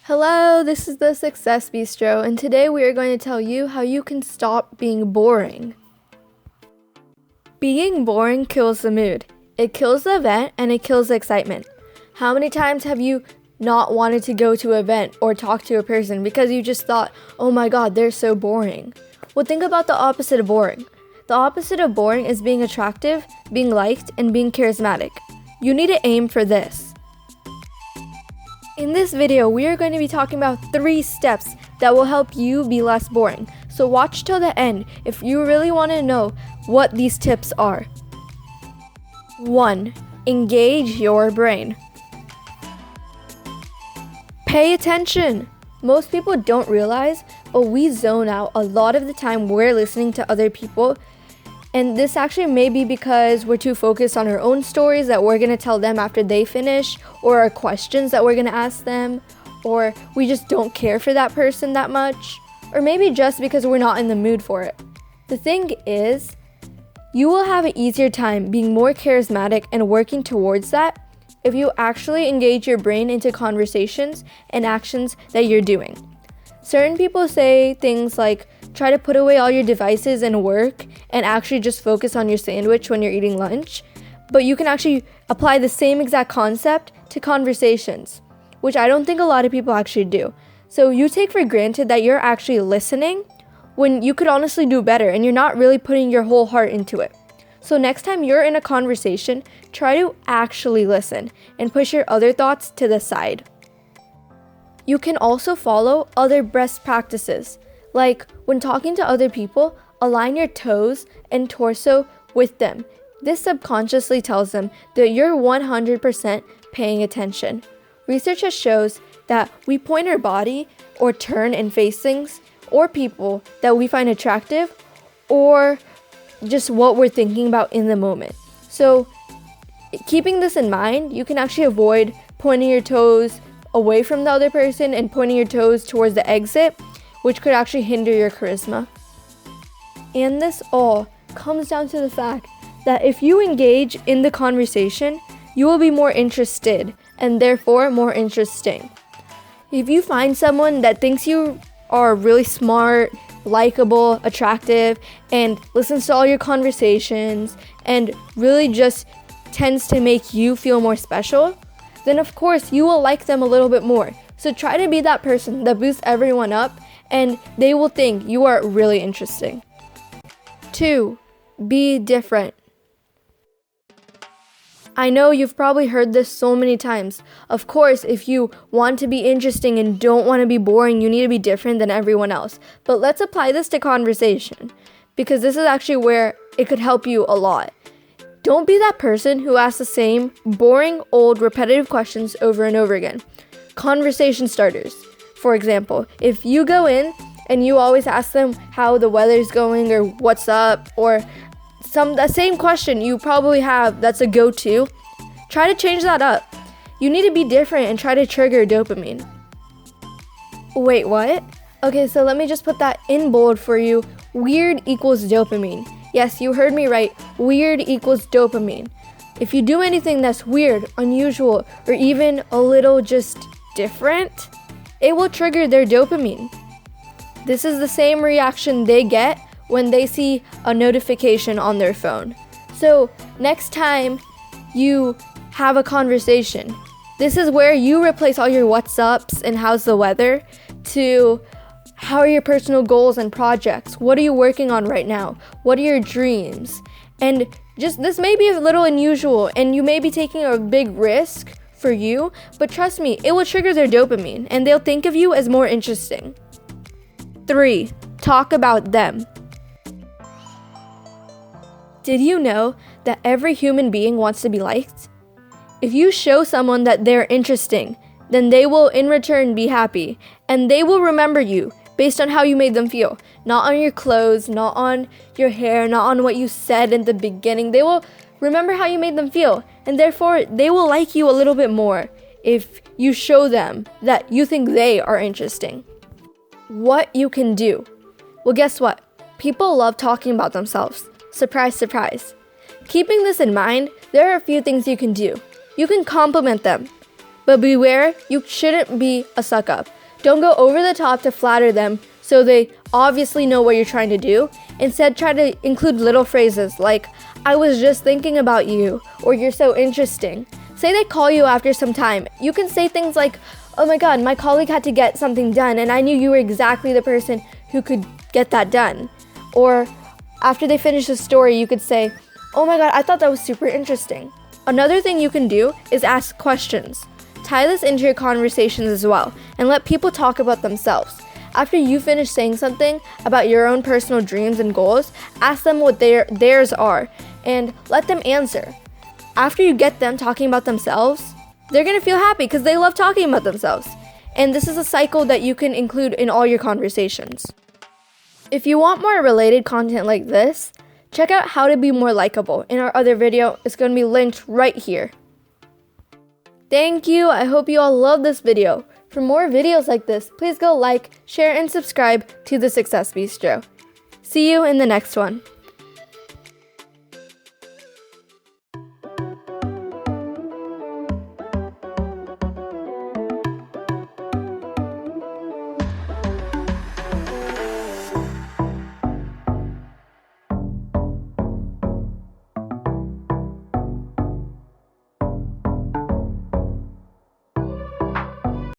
Hello, this is the Success Bistro, and today we are going to tell you how you can stop being boring. Being boring kills the mood. It kills the event and it kills the excitement. How many times have you not wanted to go to an event or talk to a person because you just thought, oh my god, they're so boring? Well, think about the opposite of boring. The opposite of boring is being attractive, being liked, and being charismatic. You need to aim for this. In this video, we are going to be talking about 3 steps that will help you be less boring. So watch till the end if you really want to know what these tips are. 1. Engage your brain. Pay attention. Most people don't realize, but we zone out a lot of the time we're listening to other people. And this actually may be because we're too focused on our own stories that we're going to tell them after they finish, or our questions that we're going to ask them, or we just don't care for that person that much, or maybe just because we're not in the mood for it. The thing is, you will have an easier time being more charismatic and working towards that if you actually engage your brain into conversations and actions that you're doing. Certain people say things like, try to put away all your devices and work and actually just focus on your sandwich when you're eating lunch. But you can actually apply the same exact concept to conversations, which I don't think a lot of people actually do. So you take for granted that you're actually listening when you could honestly do better and you're not really putting your whole heart into it. So next time you're in a conversation, try to actually listen and push your other thoughts to the side. You can also follow other best practices. Like, when talking to other people, align your toes and torso with them. This subconsciously tells them that you're 100% paying attention. Research shows that we point our body or turn and face things or people that we find attractive or just what we're thinking about in the moment. So, keeping this in mind, you can actually avoid pointing your toes away from the other person and pointing your toes towards the exit, which could actually hinder your charisma. And this all comes down to the fact that if you engage in the conversation, you will be more interested and therefore more interesting. If you find someone that thinks you are really smart, likable, attractive, and listens to all your conversations and really just tends to make you feel more special, then of course you will like them a little bit more. So try to be that person that boosts everyone up and they will think you are really interesting. 2. Be different. I know you've probably heard this so many times. Of course, if you want to be interesting and don't want to be boring, you need to be different than everyone else. But let's apply this to conversation, because this is actually where it could help you a lot. Don't be that person who asks the same boring, old, repetitive questions over and over again. Conversation starters. For example, if you go in and you always ask them how the weather's going or what's up, or that same question you probably have that's a go-to, try to change that up. You need to be different and try to trigger dopamine. Wait, what? Okay, so let me just put that in bold for you. Weird equals dopamine. Yes, you heard me right. Weird equals dopamine. If you do anything that's weird, unusual, or even a little just different, it will trigger their dopamine. This is the same reaction they get when they see a notification on their phone. So next time you have a conversation, this is where you replace all your what's ups and how's the weather to how are your personal goals and projects? What are you working on right now? What are your dreams? And just this may be a little unusual and you may be taking a big risk for you, but trust me, it will trigger their dopamine and they'll think of you as more interesting. 3. Talk about them. Did you know that every human being wants to be liked? If you show someone that they're interesting, then they will in return be happy and they will remember you based on how you made them feel, not on your clothes, not on your hair, not on what you said in the beginning. They will remember how you made them feel, and therefore they will like you a little bit more if you show them that you think they are interesting. What you can do. Well, guess what? People love talking about themselves. Surprise, surprise. Keeping this in mind, there are a few things you can do. You can compliment them. But beware, you shouldn't be a suck up. Don't go over the top to flatter them so they obviously know what you're trying to do. Instead, try to include little phrases like, I was just thinking about you, or you're so interesting. Say they call you after some time. You can say things like, oh my god, my colleague had to get something done and I knew you were exactly the person who could get that done. Or after they finish the story, you could say, oh my god, I thought that was super interesting. Another thing you can do is ask questions. Tie this into your conversations as well and let people talk about themselves. After you finish saying something about your own personal dreams and goals, ask them what theirs are and let them answer. After you get them talking about themselves, they're going to feel happy because they love talking about themselves. And this is a cycle that you can include in all your conversations. If you want more related content like this, check out How to Be More Likable in our other video. It's going to be linked right here. Thank you. I hope you all love this video. For more videos like this, please go like, share, and subscribe to the Success Bistro. See you in the next one.